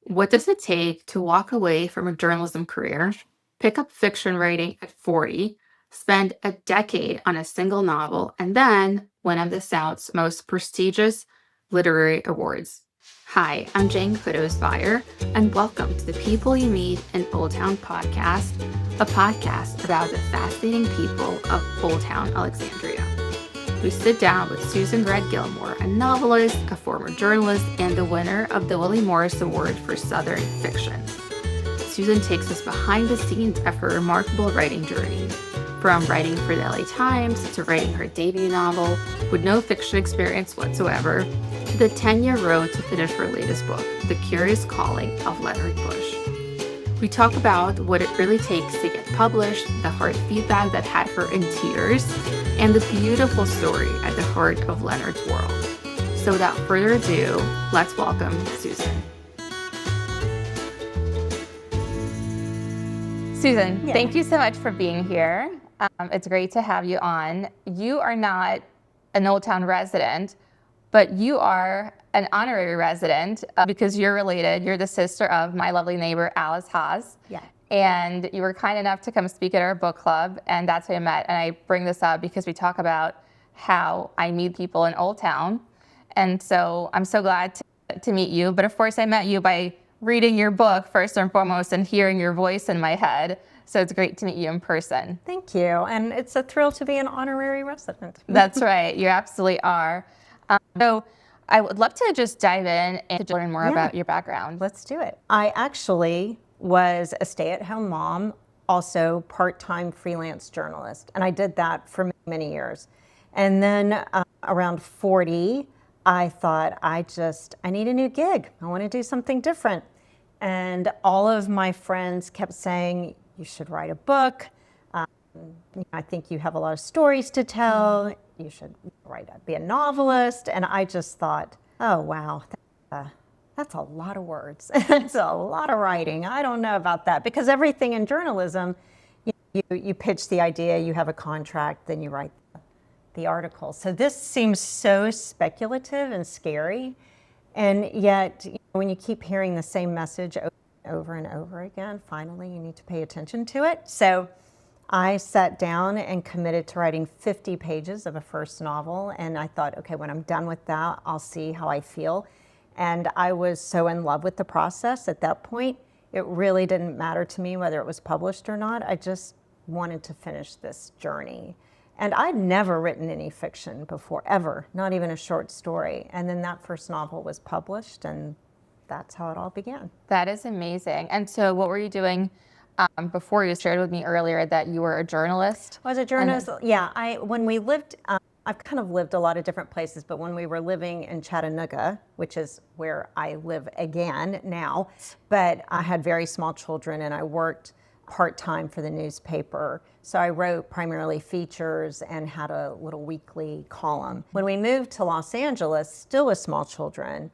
What does it take to walk away from a journalism career, pick up fiction writing at 40, spend a decade on a single novel, and then one of the South's most prestigious literary awards? Hi, I'm Jane Khodos Beyer, and welcome to the People You Meet in Old Town Podcast, a podcast about the fascinating people of Old Town Alexandria. We sit down with Susan Gregg Gilmore, a novelist, a former journalist, and the winner of the Willie Morris Award for Southern Fiction. Susan takes us behind the scenes of her remarkable writing journey, from writing for the LA Times to writing her debut novel with no fiction experience whatsoever, to the 10-year road to finish her latest book, The Curious Calling of Leonard Bush. We talk about what it really takes to get published, the hard feedback that had her in tears, and the beautiful story at the heart of Leonard's world. So without further ado, let's welcome Susan. Susan, Thank you so much for being here. It's great to have you on. You are not an Old Town resident, but you are an honorary resident because you're related. You're the sister of my lovely neighbor, Alice Haas. Yeah. And you were kind enough to come speak at our book club, and that's how we met. And I bring this up because we talk about how I meet people in Old Town. And so I'm so glad to meet you. But of course, I met you by reading your book first and foremost and hearing your voice in my head. So it's great to meet you in person. Thank you. And it's a thrill to be an honorary resident. That's right. You absolutely are. So I would love to just dive in and learn more about your background. Let's do it. I actually was a stay-at-home mom, also part-time freelance journalist. And I did that for many years. And then around 40, I thought, I need a new gig. I want to do something different. And all of my friends kept saying, you should write a book. I think you have a lot of stories to tell. You should be a novelist. And I just thought, oh, wow, that's a lot of words. It's a lot of writing. I don't know about that. Because everything in journalism, you pitch the idea, you have a contract, then you write the article. So this seems so speculative and scary. And yet, when you keep hearing the same message over and over again, finally you need to pay attention to it. So I sat down and committed to writing 50 pages of a first novel. And I thought, okay, when I'm done with that, I'll see how I feel. And I was so in love with the process at that point, it really didn't matter to me whether it was published or not. I just wanted to finish this journey. And I'd never written any fiction before, ever, not even a short story. And then that first novel was published, and that's how it all began. That is amazing. And so what were you doing before? You shared with me earlier that you were a journalist? I was a journalist. When we lived, I've kind of lived a lot of different places, but when we were living in Chattanooga, which is where I live again now, but I had very small children and I worked part-time for the newspaper. So I wrote primarily features and had a little weekly column. When we moved to Los Angeles, still with small children,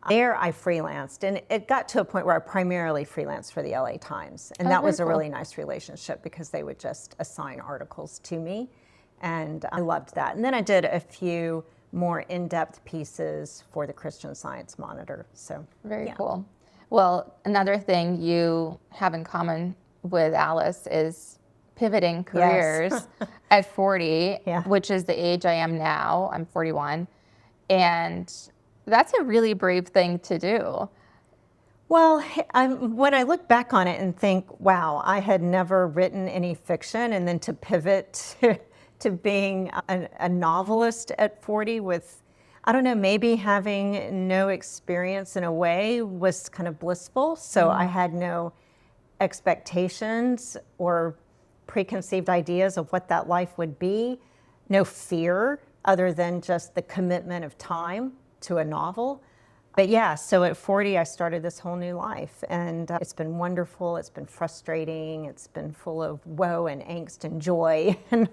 there I freelanced, and it got to a point where I primarily freelanced for the LA Times. And that was a really nice relationship because they would just assign articles to me, and I loved that. And then I did a few more in-depth pieces for the Christian Science Monitor. So very cool. Well, another thing you have in common with Alice is pivoting careers at 40, which is the age I am now. I'm 41. And that's a really brave thing to do. Well, when I look back on it and think, wow, I had never written any fiction, and then to pivot to being a novelist at 40 with, I don't know, maybe having no experience in a way was kind of blissful. So I had no expectations or preconceived ideas of what that life would be, no fear other than just the commitment of time to a novel. But yeah, so at 40, I started this whole new life, and it's been wonderful. It's been frustrating. It's been full of woe and angst and joy and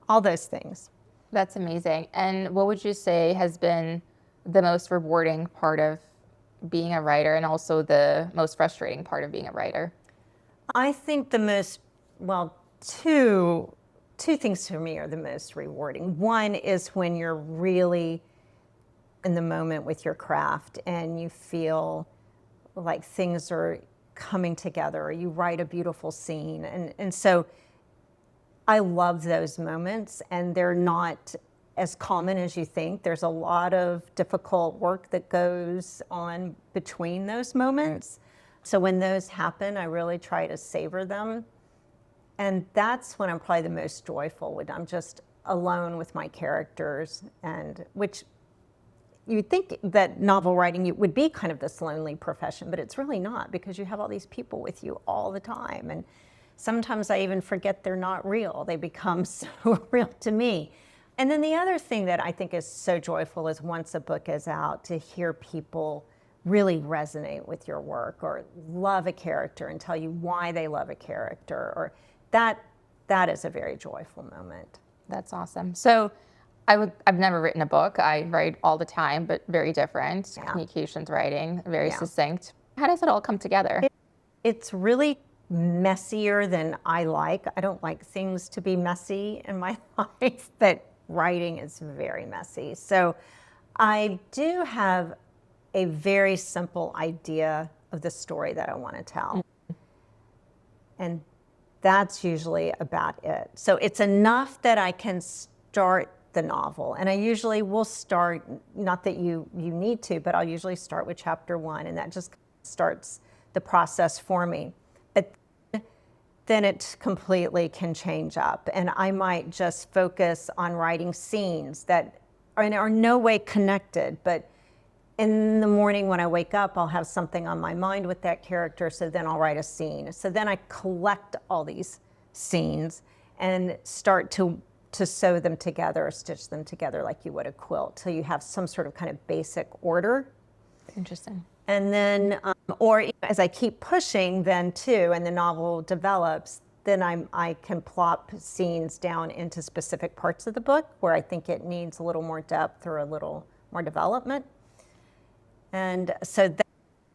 all those things. That's amazing. And what would you say has been the most rewarding part of being a writer, and also the most frustrating part of being a writer? I think two things for me are the most rewarding. One is when you're really in the moment with your craft and you feel like things are coming together, or you write a beautiful scene. And so I love those moments, and they're not as common as you think. There's a lot of difficult work that goes on between those moments. So when those happen, I really try to savor them. And that's when I'm probably the most joyful, when I'm just alone with my characters, and which you'd think that novel writing would be kind of this lonely profession, but it's really not, because you have all these people with you all the time. And sometimes I even forget they're not real. They become so real to me. And then the other thing that I think is so joyful is once a book is out, to hear people really resonate with your work, or love a character and tell you why they love a character, or that is a very joyful moment. That's awesome. So I've never written a book. I write all the time, but very different. Yeah. Communications writing, very succinct. How does it all come together? It's really messier than I like. I don't like things to be messy in my life, but writing is very messy. So I do have a very simple idea of the story that I want to tell. And that's usually about it. So it's enough that I can start the novel. And I usually will start, not that you need to, but I'll usually start with chapter 1, and that just starts the process for me. But then it completely can change up. And I might just focus on writing scenes that are no way connected, but in the morning when I wake up, I'll have something on my mind with that character, so then I'll write a scene. So then I collect all these scenes and start to sew them together, or stitch them together like you would a quilt, till you have some sort of kind of basic order. Interesting. And then, or as I keep pushing then too, and the novel develops, then I can plop scenes down into specific parts of the book where I think it needs a little more depth or a little more development. And so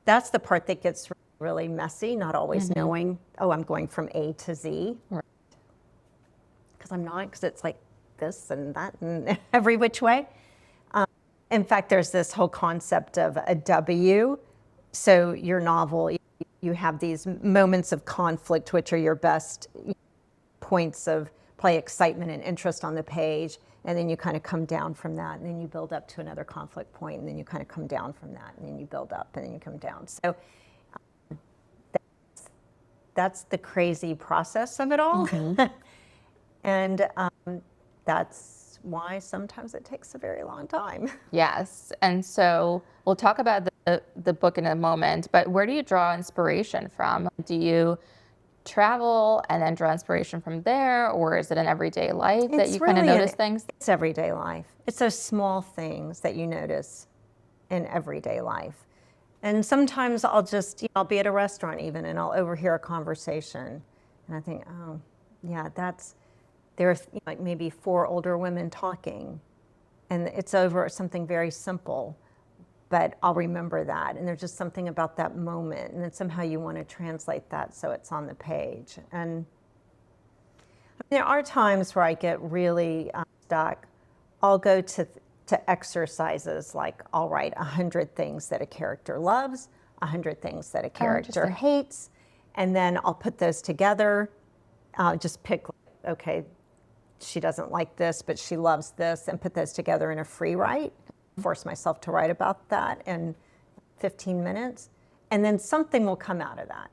that's the part that gets really messy, not always knowing, oh, I'm going from A to Z. Right. Because I'm not, because it's like this and that and every which way. In fact, there's this whole concept of a W. So your novel, you have these moments of conflict, which are your best points of play, excitement and interest on the page. And then you kind of come down from that, and then you build up to another conflict point, and then you kind of come down from that, and then you build up, and then you come down. So that's the crazy process of it all. And that's why sometimes it takes a very long time. Yes. And so we'll talk about the book in a moment, but where do you draw inspiration from? Do you travel and then draw inspiration from there, or is it an everyday life that you kind of notice things? It's everyday life. It's those small things that you notice in everyday life. And sometimes I'll just, I'll be at a restaurant even, and I'll overhear a conversation, and I think, oh, yeah, there are like maybe 4 older women talking, and it's over something very simple, but I'll remember that. And there's just something about that moment, and then somehow you want to translate that so it's on the page. And there are times where I get really stuck. I'll go to exercises, like I'll write 100 things that a character loves, 100 things that a character hates, and then I'll put those together. I'll just pick, okay, she doesn't like this, but she loves this, and put those together in a free write. Force myself to write about that in 15 minutes, and then something will come out of that.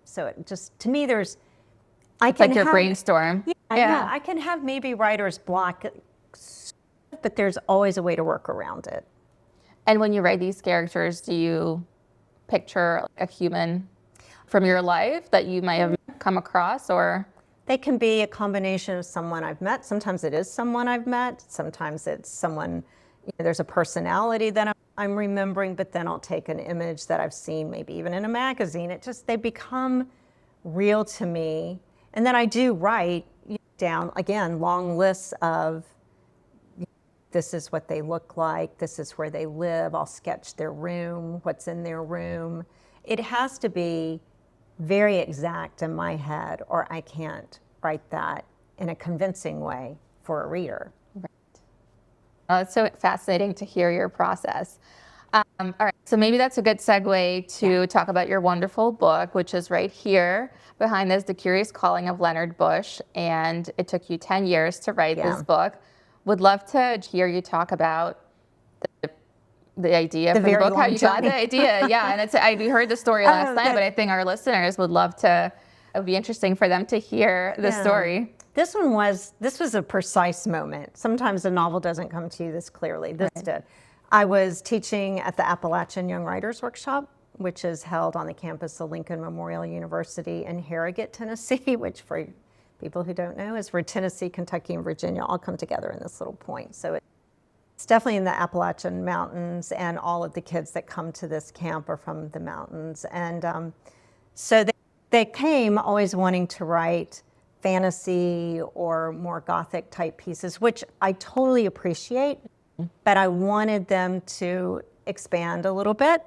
So it just, to me, It's like your brainstorm. Yeah, I can have maybe writer's block, but there's always a way to work around it. And when you write these characters, do you picture a human from your life that you might have come across, or? They can be a combination of someone I've met. Sometimes it is someone I've met. Sometimes it's someone, there's a personality that I'm remembering, but then I'll take an image that I've seen, maybe even in a magazine. They become real to me. And then I do write down, again, long lists of, this is what they look like, this is where they live. I'll sketch their room, what's in their room. It has to be very exact in my head, or I can't write that in a convincing way for a reader. Right. It's so fascinating to hear your process. All right, so maybe that's a good segue to talk about your wonderful book, which is right here behind this, The Curious Calling of Leonard Bush. And it took you 10 years to write this book. Would love to hear you talk about the idea for the book, how you got the idea. Yeah, and we heard the story last night, but I think our listeners would love to, it would be interesting for them to hear the story. This was a precise moment. Sometimes a novel doesn't come to you this clearly. This did. I was teaching at the Appalachian Young Writers Workshop, which is held on the campus of Lincoln Memorial University in Harrogate, Tennessee, which for people who don't know is where Tennessee, Kentucky, and Virginia all come together in this little point. So it's definitely in the Appalachian Mountains, and all of the kids that come to this camp are from the mountains. And so they came always wanting to write fantasy or more Gothic type pieces, which I totally appreciate, but I wanted them to expand a little bit.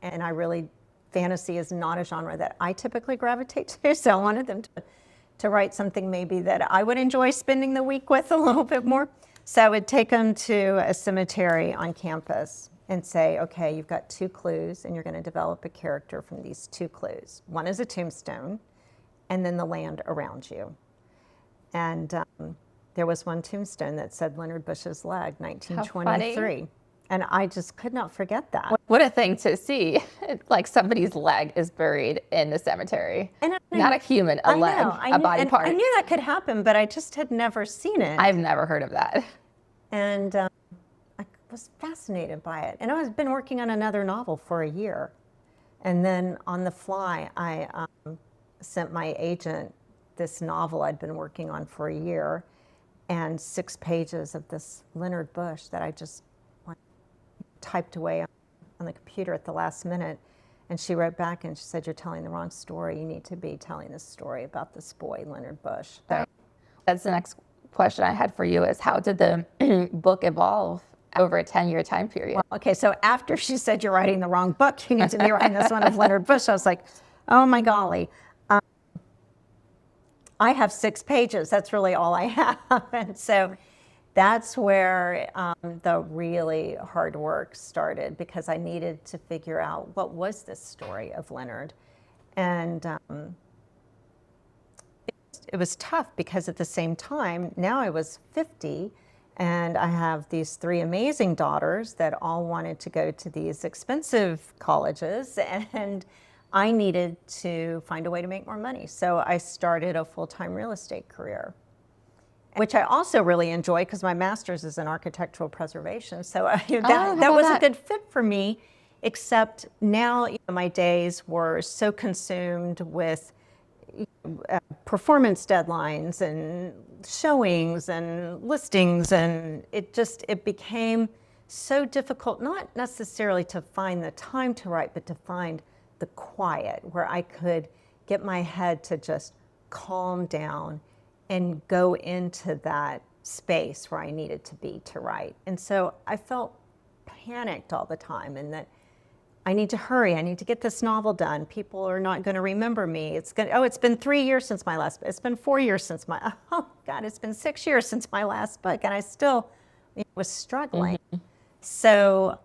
And fantasy is not a genre that I typically gravitate to, so I wanted them to write something maybe that I would enjoy spending the week with a little bit more. So I would take them to a cemetery on campus and say, okay, you've got 2 clues, and you're going to develop a character from these 2 clues. One is a tombstone, and then the land around you. And there was one tombstone that said Leonard Bush's leg, 1923. And I just could not forget that. What a thing to see. Like somebody's leg is buried in the cemetery. And not a human, a leg, a body part. I knew that could happen, but I just had never seen it. I've never heard of that. And I was fascinated by it. And I've been working on another novel for a year. And then on the fly, I sent my agent this novel I'd been working on for a year, and 6 pages of this Leonard Bush that I just typed away on the computer at the last minute. And she wrote back and she said, "You're telling the wrong story. You need to be telling this story about this boy, Leonard Bush." That's the next question I had for you, is how did the book evolve over a 10-year time period? Well, okay, so after she said, "You're writing the wrong book, you need to be writing this one of Leonard Bush," I was like, oh my golly. I have 6 pages. That's really all I have. And so that's where the really hard work started, because I needed to figure out what was this story of Leonard. And it was tough, because at the same time, now I was 50, and I have these 3 amazing daughters that all wanted to go to these expensive colleges, and I needed to find a way to make more money. So I started a full-time real estate career, which I also really enjoy, because my master's is in architectural preservation. So that was a good fit for me, except now my days were so consumed with performance deadlines and showings and listings, and it became so difficult, not necessarily to find the time to write, but to find the quiet where I could get my head to just calm down and go into that space where I needed to be to write. And so I felt panicked all the time, and that I need to hurry. I need to get this novel done. People are not going to remember me. It's been 3 years since my last book. It's been 4 years since it's been 6 years since my last book, and I still was struggling. Mm-hmm. So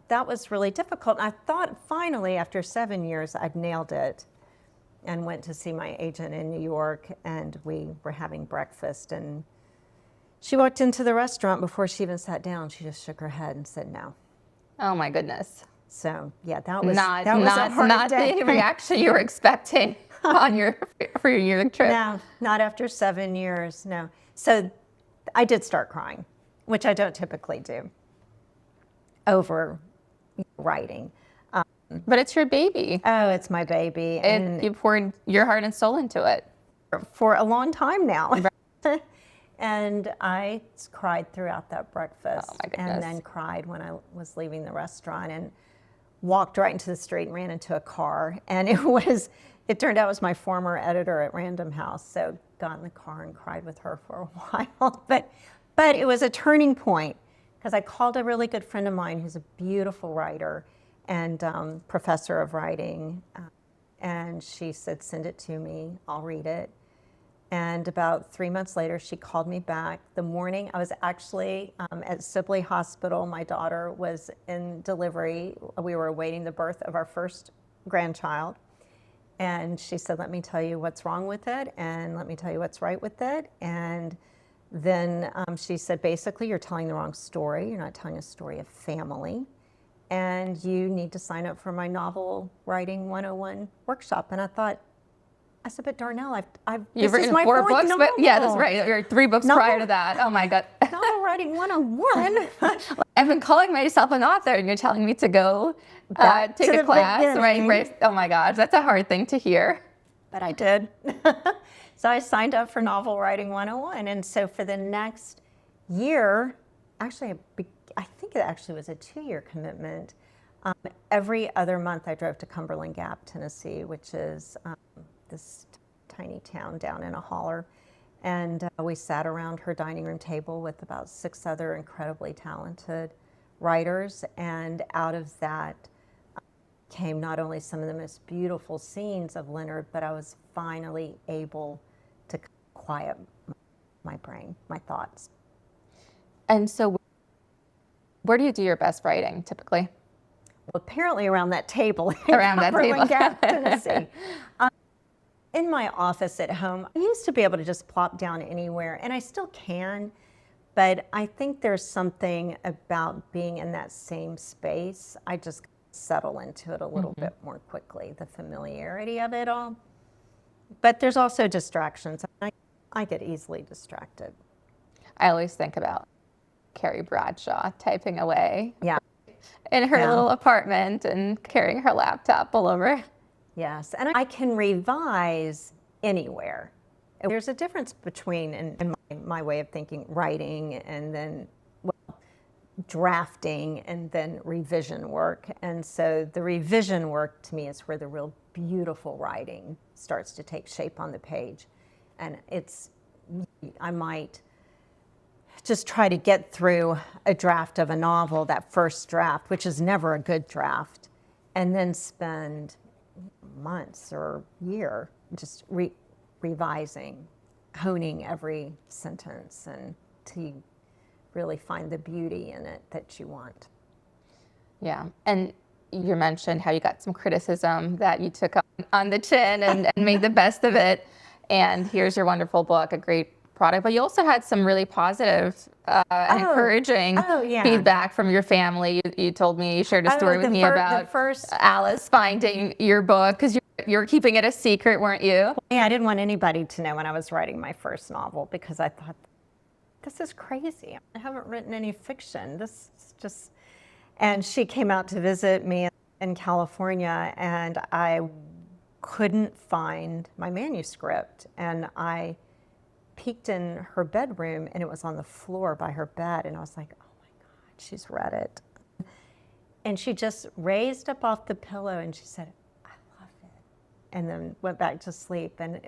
that was really difficult. And I thought finally, after 7 years, I'd nailed it, and went to see my agent in New York, and we were having breakfast, and she walked into the restaurant. Before she even sat down, she just shook her head and said no. Oh my goodness. So yeah, that was not a hard day. The reaction you were expecting for your New York trip. No, not after 7 years, no. So I did start crying, which I don't typically do over writing. But it's your baby. Oh, it's my baby. And you poured your heart and soul into it. For a long time now. And I cried throughout that breakfast. Oh my goodness. And then cried when I was leaving the restaurant, and walked right into the street and ran into a car. And it turned out it was my former editor at Random House. So got in the car and cried with her for a while. But it was a turning point, because I called a really good friend of mine who's a beautiful writer and professor of writing. And she said, "Send it to me, I'll read it." And about 3 months later, she called me back. The morning I was actually at Sibley Hospital. My daughter was in delivery. We were awaiting the birth of our first grandchild. And she said, let me tell you what's wrong with it, and let me tell you what's right with it. And then she said, basically, you're telling the wrong story. You're not telling a story of family. And you need to sign up for my novel writing 101 workshop. And I said, but Darnell, You've written 4 books, but yeah, that's right. You're 3 books prior to that. Oh my God. Novel writing 101. I've been calling myself an author, and you're telling me to go take a class, right? Oh my gosh, that's a hard thing to hear. But I did. So I signed up for Novel Writing 101. And so for the next year, actually, I think it actually was a 2-year commitment. Every other month I drove to Cumberland Gap, Tennessee, which is this tiny town down in a holler. And we sat around her dining room table with about 6 other incredibly talented writers. And out of that came not only some of the most beautiful scenes of Leonard, but I was finally able to quiet my brain, my thoughts. And so where do you do your best writing typically? Well, apparently around that table. Around that table. Gap, Tennessee. In my office at home, I used to be able to just plop down anywhere, and I still can, but I think there's something about being in that same space. I just settle into it a little bit more quickly, the familiarity of it all. But there's also distractions. I get easily distracted. I always think about Carrie Bradshaw typing away in her Yeah. little apartment and carrying her laptop all over. Yes, and I can revise anywhere. There's a difference between, in my way of thinking, writing and then drafting and then revision work. And so the revision work to me is where the real beautiful writing starts to take shape on the page. And I might just try to get through a draft of a novel, that first draft, which is never a good draft, and then spend months or year just revising, honing every sentence, and to really find the beauty in it that you want. Yeah, and you mentioned how you got some criticism that you took on the chin and made the best of it. And here's your wonderful book, a great product. But you also had some really positive, encouraging feedback from your family. You told me, you shared a story with me about Alice finding your book, because you were keeping it a secret, weren't you? Yeah, I didn't want anybody to know when I was writing my first novel, because I thought, this is crazy. I haven't written any fiction. This is just... And she came out to visit me in California, and I couldn't find my manuscript. And I peeked in her bedroom, and it was on the floor by her bed. And I was like, oh my God, she's read it. And she just raised up off the pillow and she said, I love it. And then went back to sleep. And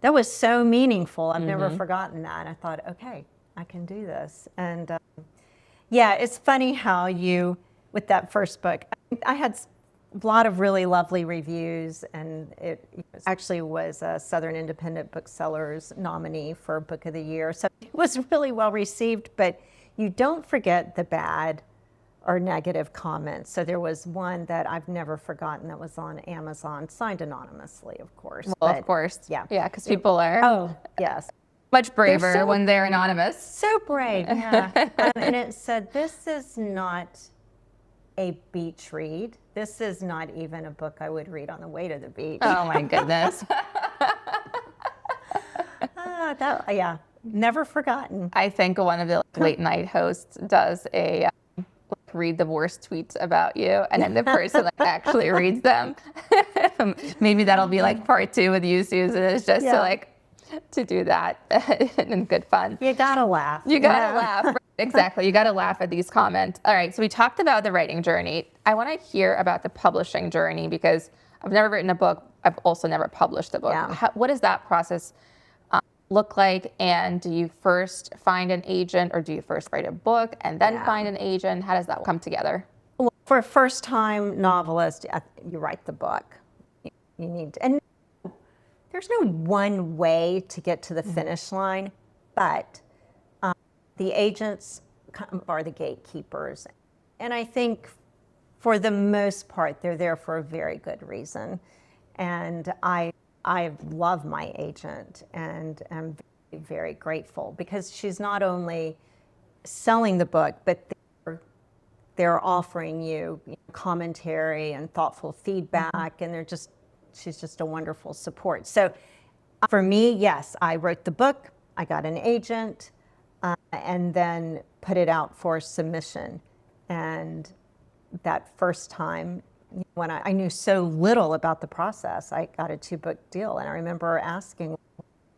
that was so meaningful. I've never forgotten that. And I thought, okay, I can do this. And yeah, it's funny how with that first book, I had a lot of really lovely reviews, and it actually was a Southern Independent Booksellers nominee for Book of the Year. So it was really well received, but you don't forget the bad or negative comments. So there was one that I've never forgotten that was on Amazon, signed anonymously, of course. Well, of course. Yeah, because people are... Oh, yes. Much braver when they're anonymous. So brave, yeah. And it said, this is not a beach read. This is not even a book I would read on the way to the beach. Oh my goodness. Yeah, never forgotten. I think one of the late night hosts does a read the worst tweets about you, and then the person actually reads them. Maybe that'll be like part 2 with you, Susan, is just to do that in good fun. You gotta laugh. You gotta laugh. Right? Exactly. You gotta laugh at these comments. All right. So we talked about the writing journey. I want to hear about the publishing journey, because I've never written a book. I've also never published a book. Yeah. What does that process look like? And do you first find an agent, or do you first write a book and then find an agent? How does that come together? Well, for a first-time novelist, you write the book. You need to, and there's no one way to get to the finish line, but the agents are the gatekeepers. And I think for the most part, they're there for a very good reason. And I love my agent and am very, very grateful because she's not only selling the book, but they're offering you commentary and thoughtful feedback, and she's just a wonderful support. So for me, yes, I wrote the book, I got an agent, and then put it out for submission. And that first time, when I knew so little about the process, I got a 2-book deal. And I remember asking,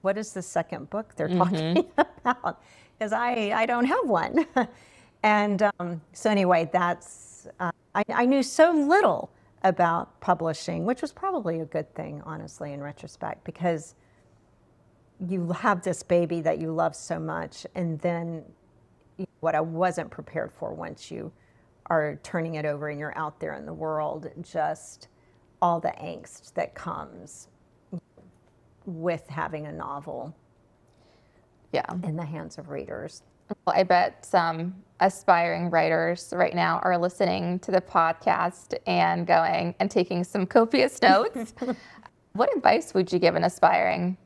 what is the second book they're talking about? Because I don't have one. And so anyway, I knew so little about publishing, which was probably a good thing, honestly, in retrospect, because you have this baby that you love so much, and then what I wasn't prepared for once you are turning it over and you're out there in the world, just all the angst that comes with having a novel in the hands of readers. Well, I bet some aspiring writers right now are listening to the podcast and going and taking some copious notes. What advice would you give an aspiring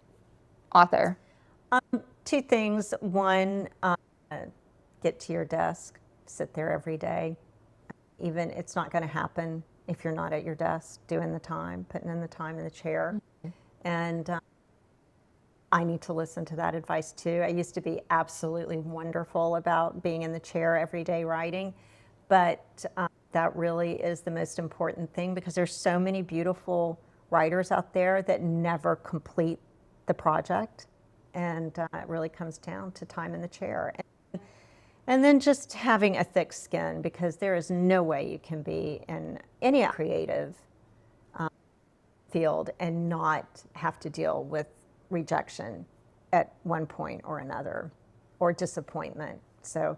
author? 2 things. One, get to your desk, sit there every day. Even it's not going to happen if you're not at your desk doing the time, putting in the time in the chair. And I need to listen to that advice too. I used to be absolutely wonderful about being in the chair every day writing, but that really is the most important thing, because there's so many beautiful writers out there that never complete the project, and it really comes down to time in the chair. And then just having a thick skin, because there is no way you can be in any creative field and not have to deal with rejection at one point or another, or disappointment. So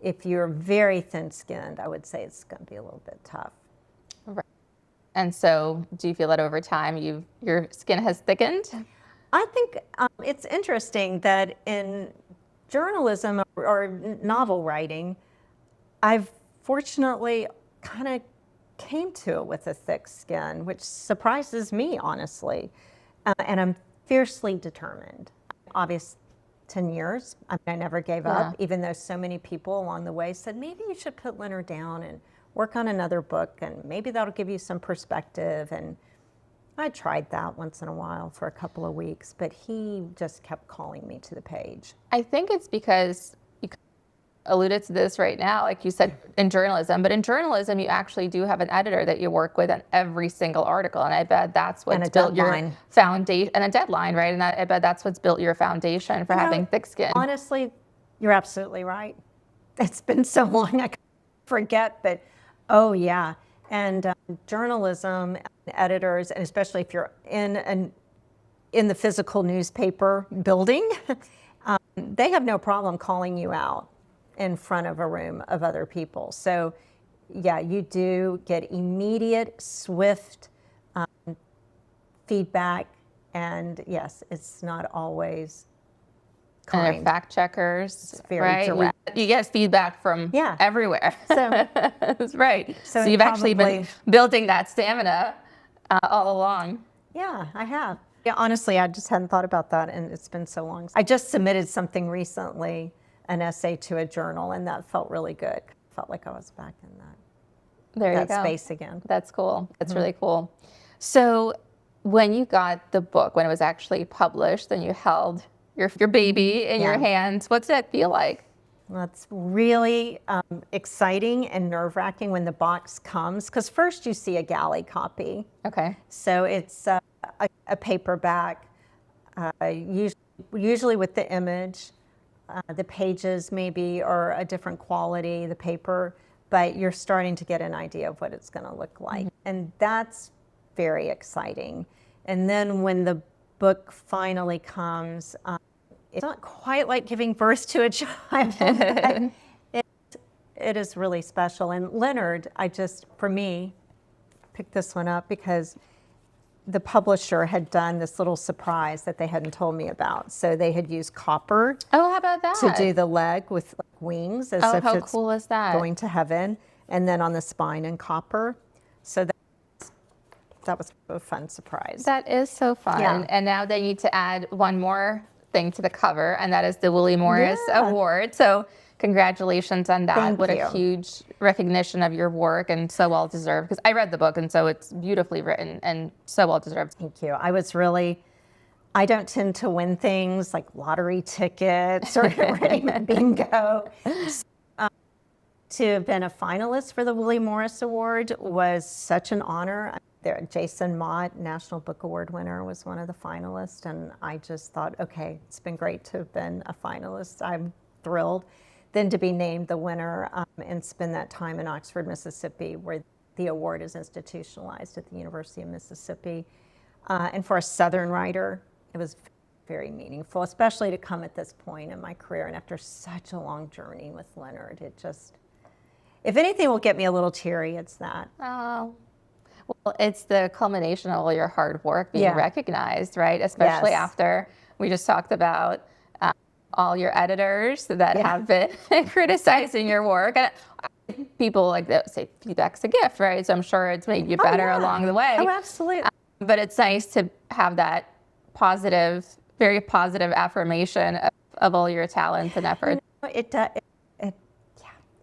if you're very thin-skinned, I would say it's going to be a little bit tough. Right. And so do you feel that over time your skin has thickened? I think it's interesting that in journalism or novel writing, I've fortunately kind of came to it with a thick skin, which surprises me, honestly. And I'm fiercely determined. Obvious 10 years, I never gave up, even though so many people along the way said, maybe you should put Leonard down and work on another book, and maybe that'll give you some perspective. And I tried that once in a while for a couple of weeks, but he just kept calling me to the page. I think it's because you alluded to this right now, like you said, in journalism, but in journalism, you actually do have an editor that you work with on every single article. And I bet that's what's built your foundation, and a deadline, right? And I bet that's what's built your foundation for having thick skin. Honestly, you're absolutely right. It's been so long, I forget, but oh yeah. And journalism editors, and especially if you're in the physical newspaper building, they have no problem calling you out in front of a room of other people. So yeah, you do get immediate, swift feedback, and yes, it's not always kind. And they're fact checkers, it's very right? direct. You get feedback from everywhere. So that's right. So you've probably actually been building that stamina all along. Yeah, I have. Yeah, honestly, I just hadn't thought about that, and it's been so long. I just submitted something recently, an essay to a journal, and that felt really good. Felt like I was back in that space again. That's cool. That's really cool. So when you got the book, when it was actually published, and you held your baby in your hands, what's that feel like? Well, it's really exciting and nerve-wracking when the box comes, because first you see a galley copy. Okay. So it's a paperback, usually with the image. The pages maybe are a different quality, the paper, but you're starting to get an idea of what it's going to look like. And that's very exciting. And then when the book finally comes, it's not quite like giving birth to a child. It is really special. And Leonard, for me, picked this one up because the publisher had done this little surprise that they hadn't told me about. So they had used copper Oh, how about that? to do the leg with like wings, as if how it's cool is that? going to heaven, and then on the spine in copper. So that was a fun surprise. That is so fun. Yeah. And now they need to add one more thing to the cover, and that is the Willie Morris Yeah. Award. So congratulations on that. Thank What you. a huge recognition of your work, and so well deserved. Because I read the book, and so it's beautifully written and so well deserved. Thank you. I don't tend to win things like lottery tickets or bingo. To have been a finalist for the Willie Morris Award was such an honor. Jason Mott, National Book Award winner, was one of the finalists, and I just thought, okay, it's been great to have been a finalist. I'm thrilled. Then to be named the winner and spend that time in Oxford, Mississippi, where the award is institutionalized at the University of Mississippi. And for a Southern writer, it was very meaningful, especially to come at this point in my career and after such a long journey with Leonard. It just, if anything will get me a little teary, it's that. Oh, well, it's the culmination of all your hard work being recognized, right? Especially after we just talked about all your editors that have been criticizing your work. And people like that say feedback's a gift, right? So I'm sure it's made you better along the way. Oh, absolutely. But it's nice to have that positive, very positive affirmation of all your talents and efforts.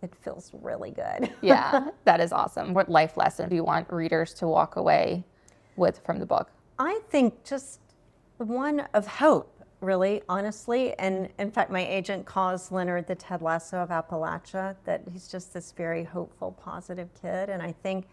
It feels really good. Yeah, that is awesome. What life lesson do you want readers to walk away with from the book? I think just one of hope, really, honestly. And in fact, my agent calls Leonard the Ted Lasso of Appalachia, that he's just this very hopeful, positive kid. And I think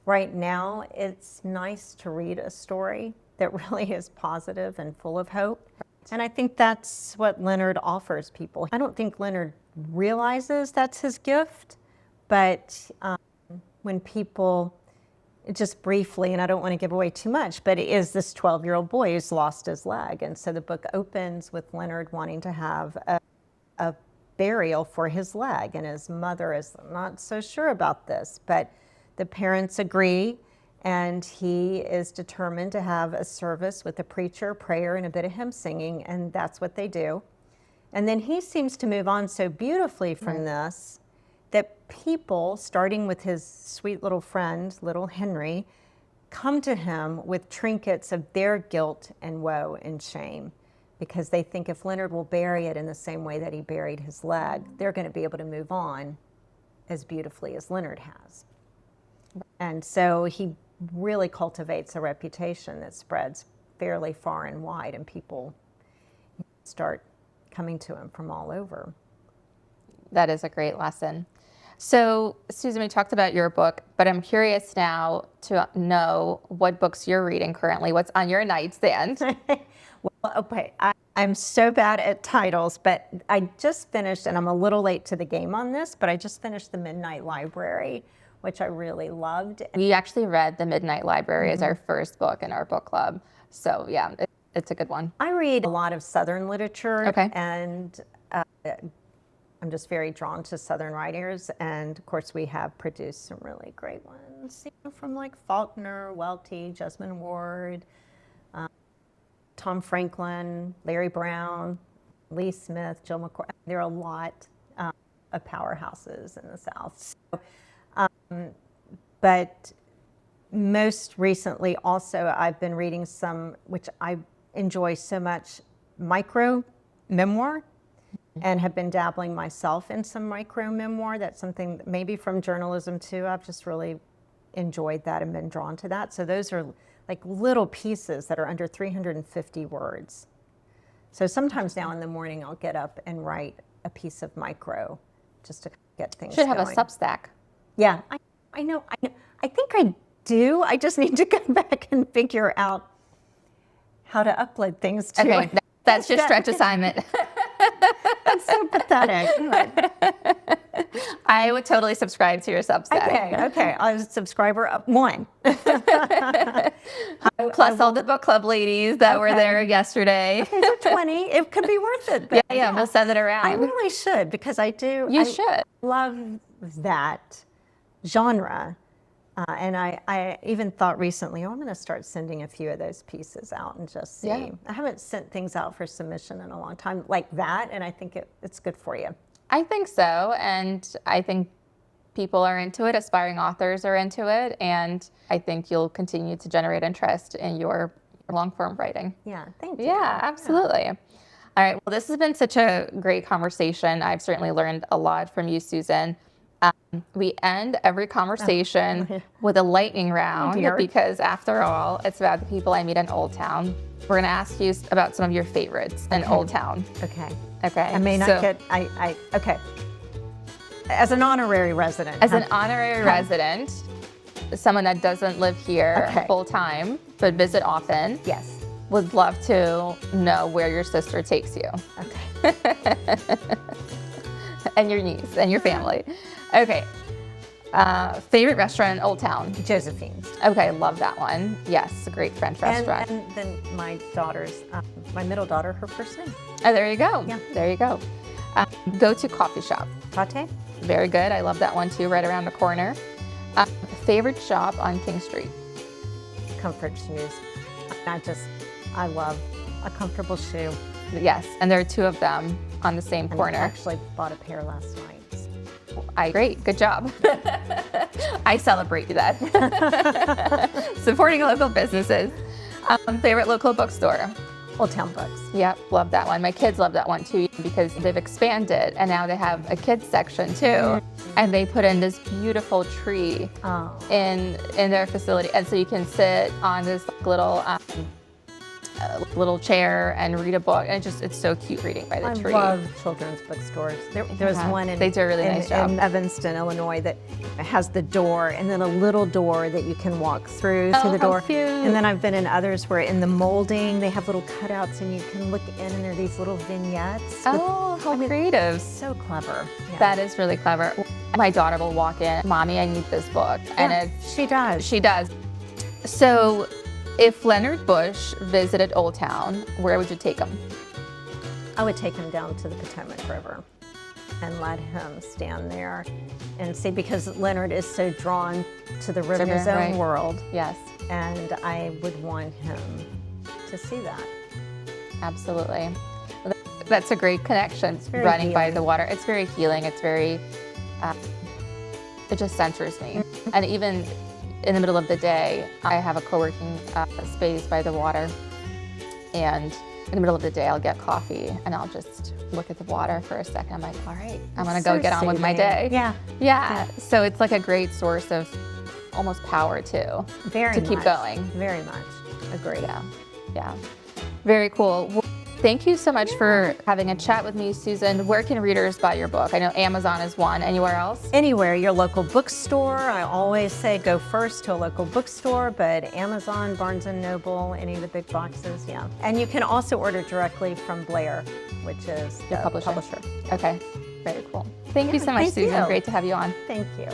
right now it's nice to read a story that really is positive and full of hope. And I think that's what Leonard offers people. I don't think Leonard realizes that's his gift, but when people, just briefly, and I don't want to give away too much, but it is this 12-year-old boy who's lost his leg. And so the book opens with Leonard wanting to have a burial for his leg, and his mother is not so sure about this, but the parents agree, and he is determined to have a service with a preacher, prayer, and a bit of hymn singing, and that's what they do. And then he seems to move on so beautifully from this that people, starting with his sweet little friend, little Henry, come to him with trinkets of their guilt and woe and shame, because they think if Leonard will bury it in the same way that he buried his leg, they're going to be able to move on as beautifully as Leonard has. And so he really cultivates a reputation that spreads fairly far and wide, and people start coming to him from all over. That is a great lesson. So, Susan, we talked about your book, but I'm curious now to know what books you're reading currently. What's on your nightstand? Well, okay, I'm so bad at titles, but I just finished, and I'm a little late to the game on this, but I just finished The Midnight Library, which I really loved. We actually read The Midnight Library as our first book in our book club. So, yeah, it's a good one. I read a lot of Southern literature, and I'm just very drawn to Southern writers. And of course, we have produced some really great ones, from like Faulkner, Welty, Jesmyn Ward, Tom Franklin, Larry Brown, Lee Smith, Jill McCoy. There are a lot of powerhouses in the South. So, but most recently also, I've been reading some, which I enjoy so much, micro memoir, and have been dabbling myself in some micro memoir. That's something maybe from journalism too. I've just really enjoyed that and been drawn to that. So those are like little pieces that are under 350 words. So sometimes now in the morning, I'll get up and write a piece of micro just to get things Should going. have a Substack. Yeah, I know. I think I do. I just need to go back and figure out how to upload things to Okay, that's your stretch assignment. That's so pathetic. I would totally subscribe to your Substack. Okay. I was a subscriber of one. Plus all the book club ladies that were there yesterday. Okay, so 20. It could be worth it. But Yeah, we'll send it around. I really should, because I do. You should. Love that genre, And I even thought recently, I'm going to start sending a few of those pieces out and just see. Yeah. I haven't sent things out for submission in a long time like that, and I think it's good for you. I think so, and I think people are into it, aspiring authors are into it, and I think you'll continue to generate interest in your long-form writing. Yeah, thank you. Yeah, absolutely. Yeah. All right, well, this has been such a great conversation. I've certainly learned a lot from you, Susan. We end every conversation with a lightning round because, after all, it's about the people I meet in Old Town. We're going to ask you about some of your favorites in Old Town. Okay. Okay. I may not get, okay. As an honorary resident. As an honorary resident, someone that doesn't live here full time, but visit often. Yes. Would love to know where your sister takes you. Okay. And your niece and your family. Okay. Favorite restaurant in Old Town? Josephine's. Okay, love that one. Yes, a great French restaurant. And then my daughter's, my middle daughter, her first name. Oh, there you go. Yeah. There you go. Go to coffee shop. Tate. Very good. I love that one too, right around the corner. Favorite shop on King Street? Comfort shoes. I love a comfortable shoe. Yes, and there are two of them on the same corner. I actually bought a pair last night. Great, good job. I celebrate that. Supporting local businesses. Favorite local bookstore? Old Town Books. Yep, love that one. My kids love that one too because they've expanded and now they have a kids section too. And they put in this beautiful tree in their facility. And so you can sit on this little chair and read a book. And it's so cute reading by the tree. I love children's bookstores. There's one they do a really nice job. in Evanston, Illinois, that has the door and then a little door that you can walk through to the door. Cute. And then I've been in others where in the molding they have little cutouts and you can look in and there are these little vignettes. Oh, how creative. So clever. Yeah. That is really clever. My daughter will walk in, Mommy, I need this book. And she does. She does. So if Leonard Bush visited Old Town, where would you take him? I would take him down to the Potomac River and let him stand there and see, because Leonard is so drawn to the river, his own world. Yes. And I would want him to see that. Absolutely. That's a great connection, running healing by the water. It's very healing. It's very, it just centers me. And even in the middle of the day, I have a co-working space by the water. And in the middle of the day, I'll get coffee and I'll just look at the water for a second. I'm like, all right, I'm going to go get on with my day. Yeah. So it's like a great source of almost power too. To keep going. Very much. Agree. Yeah. Very cool. Well, thank you so much for having a chat with me, Susan. Where can readers buy your book? I know Amazon is one. Anywhere else? Anywhere, your local bookstore. I always say go first to a local bookstore, but Amazon, Barnes & Noble, any of the big boxes, yeah. And you can also order directly from Blair, which is the publisher. Okay, very cool. Thank you so much, Susan. You. Great to have you on. Thank you.